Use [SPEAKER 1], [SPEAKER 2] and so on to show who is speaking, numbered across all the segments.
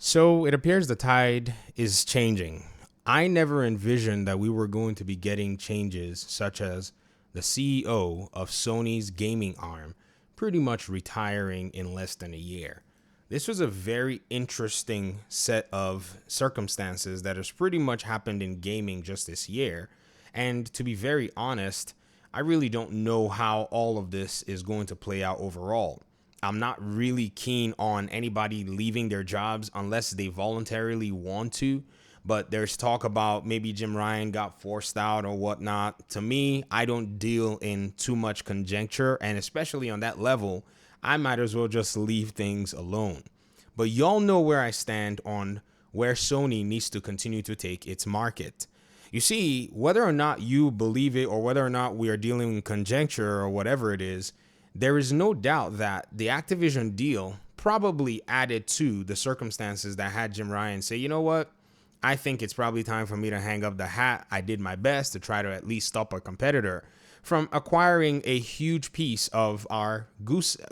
[SPEAKER 1] So it appears the tide is changing. I never envisioned that we were going to be getting changes such as the CEO of Sony's gaming arm pretty much retiring in less than a year. This was a very interesting set of circumstances that has pretty much happened in gaming just this year. And to be very honest, I really don't know how all of this is going to play out overall. I'm not really keen on anybody leaving their jobs unless they voluntarily want to. But there's talk about maybe Jim Ryan got forced out or whatnot. To me, I don't deal in too much conjecture. And especially on that level, I might as well just leave things alone. But y'all know where I stand on where Sony needs to continue to take its market. You see, whether or not you believe it or whether or not we are dealing in conjecture or whatever it is, there is no doubt that the Activision deal probably added to the circumstances that had Jim Ryan say, you know what? I think it's probably time for me to hang up the hat. I did my best to try to at least stop a competitor from acquiring a huge piece of our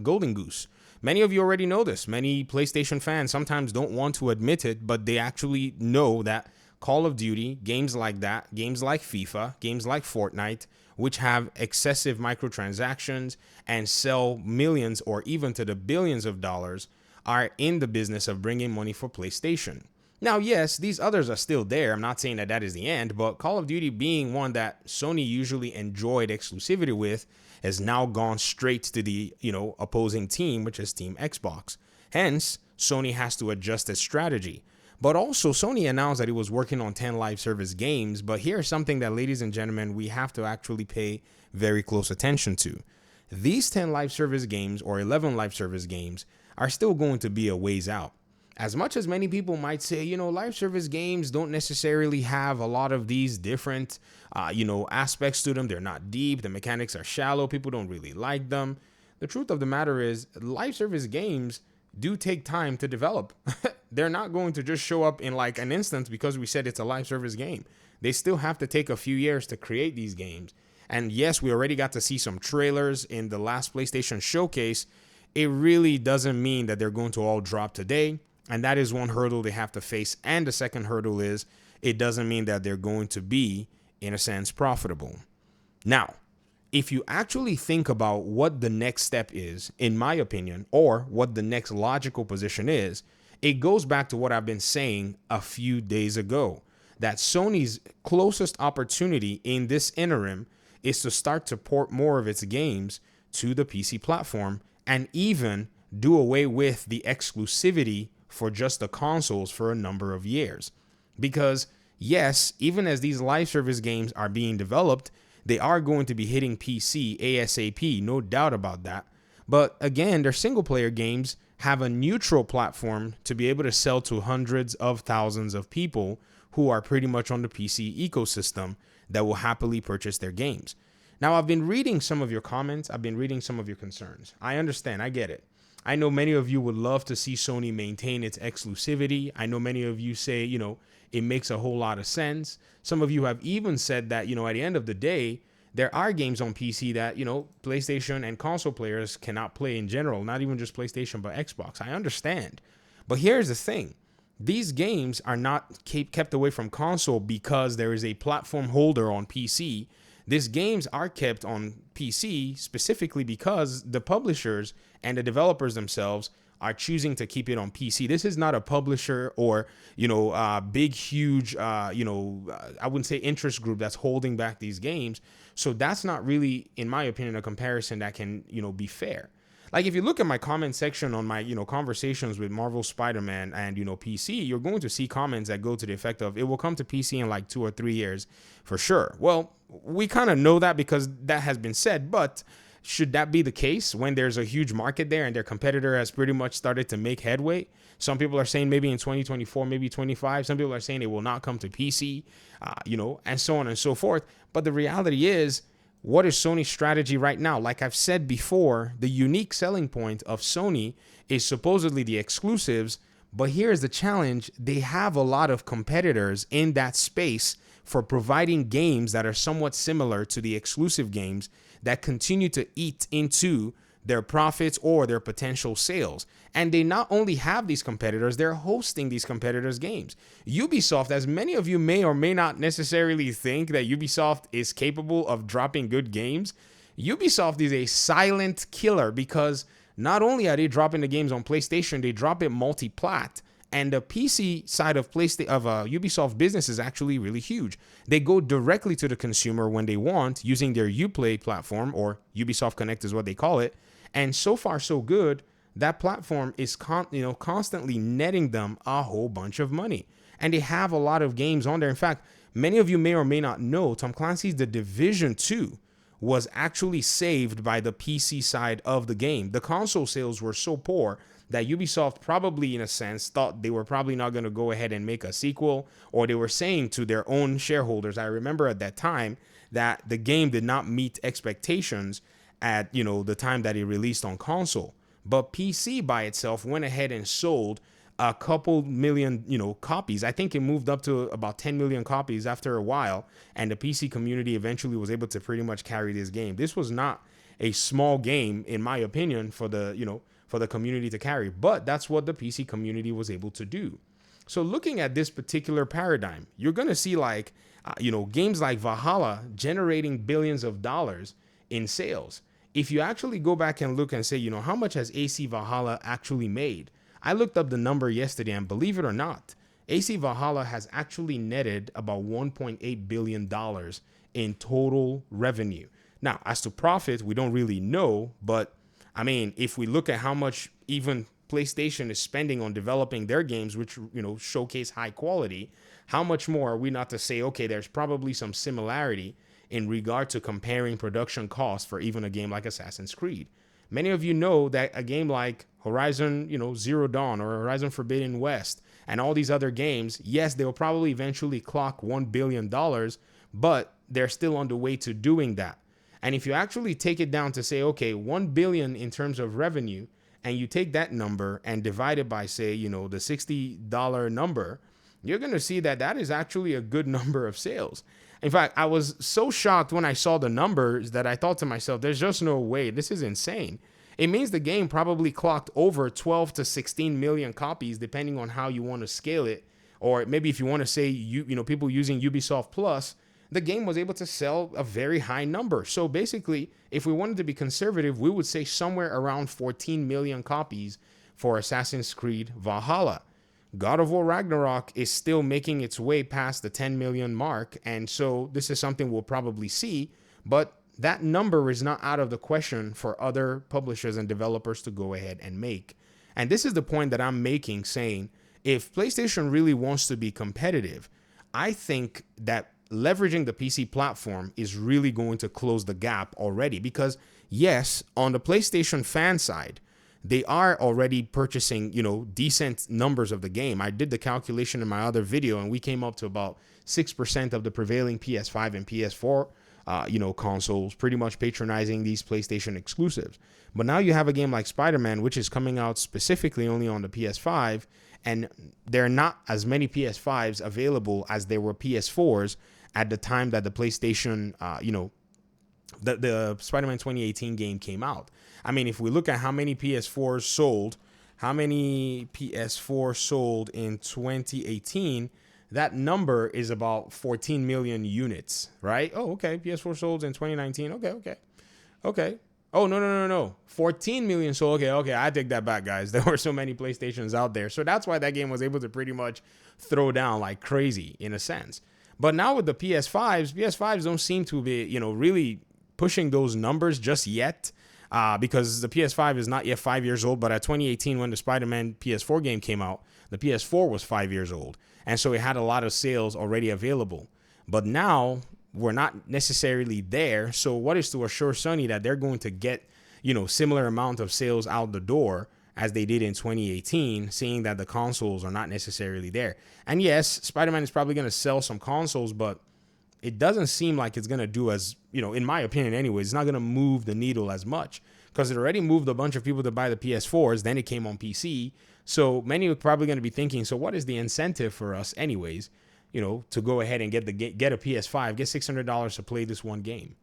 [SPEAKER 1] golden goose. Many of you already know this. Many PlayStation fans sometimes don't want to admit it, but they actually know that Call of Duty, games like that, games like FIFA, games like Fortnite, which have excessive microtransactions and sell millions or even to the billions of dollars, are in the business of bringing money for PlayStation. Now, yes, these others are still there. I'm not saying that that is the end, but Call of Duty being one that Sony usually enjoyed exclusivity with has now gone straight to the, opposing team, which is Team Xbox. Hence, Sony has to adjust its strategy. But also, Sony announced that it was working on 10 live service games. But here's something that, ladies and gentlemen, we have to actually pay very close attention to. These 10 live service games or 11 live service games are still going to be a ways out. As much as many people might say, live service games don't necessarily have a lot of these different, aspects to them. They're not deep. The mechanics are shallow. People don't really like them. The truth of the matter is live service games do take time to develop. They're not going to just show up in like an instant because we said it's a live service game. They still have to take a few years to create these games. And yes, we already got to see some trailers in the last PlayStation showcase. It really doesn't mean that they're going to all drop today. And that is one hurdle they have to face. And the second hurdle is it doesn't mean that they're going to be, in a sense, profitable. Now, if you actually think about what the next step is, in my opinion, or what the next logical position is, it goes back to what I've been saying a few days ago, that Sony's closest opportunity in this interim is to start to port more of its games to the PC platform and even do away with the exclusivity for just the consoles for a number of years. Because yes, even as these live service games are being developed, they are going to be hitting PC ASAP, no doubt about that. But again, their single player games have a neutral platform to be able to sell to hundreds of thousands of people who are pretty much on the PC ecosystem that will happily purchase their games. Now, I've been reading some of your comments. I've been reading some of your concerns. I understand. I get it. I know many of you would love to see Sony maintain its exclusivity. I know many of you say, it makes a whole lot of sense. Some of you have even said that, at the end of the day, there are games on PC that, PlayStation and console players cannot play in general, not even just PlayStation, but Xbox. I understand. But here's the thing. These games are not kept away from console because there is a platform holder on PC. These games are kept on PC specifically because the publishers and the developers themselves are choosing to keep it on PC. This is not a publisher or, big, huge, I wouldn't say interest group that's holding back these games. So that's not really, in my opinion, a comparison that can, be fair. Like if you look at my comment section on my, conversations with Marvel Spider-Man and, PC, you're going to see comments that go to the effect of it will come to PC in like 2 or 3 years for sure. Well, we kind of know that because that has been said, but should that be the case when there's a huge market there and their competitor has pretty much started to make headway? Some people are saying maybe in 2024, maybe 25. Some people are saying it will not come to PC, and so on and so forth. But the reality is, what is Sony's strategy right now? Like I've said before, the unique selling point of Sony is supposedly the exclusives. But here's the challenge. They have a lot of competitors in that space for providing games that are somewhat similar to the exclusive games that continue to eat into their profits or their potential sales. And they not only have these competitors, they're hosting these competitors' games. Ubisoft, as many of you may or may not necessarily think that Ubisoft is capable of dropping good games, Ubisoft is a silent killer because not only are they dropping the games on PlayStation, they drop it multi-plat. And the PC side of Ubisoft business is actually really huge. They go directly to the consumer when they want using their Uplay platform, or Ubisoft Connect is what they call it. And so far, so good. That platform is constantly netting them a whole bunch of money. And they have a lot of games on there. In fact, many of you may or may not know, Tom Clancy's The Division 2 was actually saved by the PC side of the game. The console sales were so poor that Ubisoft probably, in a sense, thought they were probably not going to go ahead and make a sequel, or they were saying to their own shareholders, I remember at that time, that the game did not meet expectations at, the time that it released on console. But PC by itself went ahead and sold a couple million, copies. I think it moved up to about 10 million copies after a while, and the PC community eventually was able to pretty much carry this game. This was not a small game, in my opinion, for the community to carry, but that's what the PC community was able to do. So looking at this particular paradigm, you're going to see games like Valhalla generating billions of dollars in sales. If you actually go back and look and say, how much has AC Valhalla actually made? I looked up the number yesterday, and believe it or not, AC Valhalla has actually netted about $1.8 billion in total revenue. Now, as to profit, we don't really know, but I mean, if we look at how much even PlayStation is spending on developing their games, which, showcase high quality, how much more are we not to say, okay, there's probably some similarity in regard to comparing production costs for even a game like Assassin's Creed. Many of you know that a game like Horizon, Zero Dawn or Horizon Forbidden West and all these other games, yes, they'll probably eventually clock $1 billion, but they're still on the way to doing that. And if you actually take it down to say, okay, 1 billion in terms of revenue, and you take that number and divide it by, say, the $60 number, you're going to see that that is actually a good number of sales. In fact, I was so shocked when I saw the numbers that I thought to myself, there's just no way. This is insane. It means the game probably clocked over 12 to 16 million copies, depending on how you want to scale it. Or maybe if you want to say, people using Ubisoft Plus, the game was able to sell a very high number. So basically, if we wanted to be conservative, we would say somewhere around 14 million copies for Assassin's Creed Valhalla. God of War Ragnarok is still making its way past the 10 million mark, and so this is something we'll probably see, but that number is not out of the question for other publishers and developers to go ahead and make. And this is the point that I'm making, saying if PlayStation really wants to be competitive, I think that leveraging the PC platform is really going to close the gap already, because yes, on the PlayStation fan side, they are already purchasing, decent numbers of the game. I did the calculation in my other video, and we came up to about 6% of the prevailing PS5 and PS4, consoles pretty much patronizing these PlayStation exclusives. But now you have a game like Spider-Man, which is coming out specifically only on the PS5, and there are not as many PS5s available as there were PS4s at the time that the PlayStation, the Spider-Man 2018 game came out. I mean, if we look at how many PS4s sold in 2018, that number is about 14 million units, right? Oh, okay. PS4 sold in 2019. Okay. Oh, no. 14 million sold. Okay. I take that back, guys. There were so many PlayStations out there. So that's why that game was able to pretty much throw down like crazy in a sense. But now with the PS5s don't seem to be, really pushing those numbers just yet. Because the PS5 is not yet 5 years old, but at 2018, when the Spider-Man PS4 game came out, the PS4 was 5 years old. And so it had a lot of sales already available. But now we're not necessarily there. So what is to assure Sony that they're going to get, similar amount of sales out the door as they did in 2018, seeing that the consoles are not necessarily there? And yes, Spider-Man is probably going to sell some consoles, but it doesn't seem like it's going to do as, in my opinion anyways, it's not going to move the needle as much, because it already moved a bunch of people to buy the PS4s, then it came on PC. So many are probably going to be thinking, so what is the incentive for us anyways, to go ahead and get a PS5, get $600 to play this one game?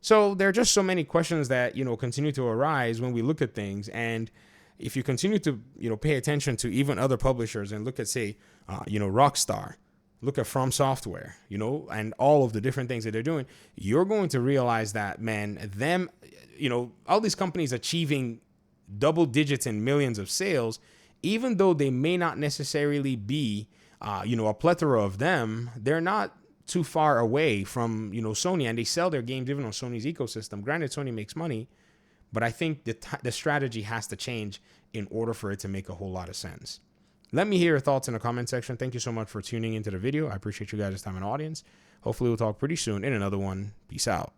[SPEAKER 1] So there are just so many questions that, continue to arise when we look at things. And if you continue to, pay attention to even other publishers and look at, say, Rockstar, look at From Software, and all of the different things that they're doing, you're going to realize that, man, all these companies achieving double digits in millions of sales, even though they may not necessarily be, a plethora of them, they're not too far away from, Sony, and they sell their games even on Sony's ecosystem. Granted, Sony makes money, but I think the strategy has to change in order for it to make a whole lot of sense. Let me hear your thoughts in the comment section. Thank you so much for tuning into the video. I appreciate you guys' time and audience. Hopefully we'll talk pretty soon in another one. Peace out.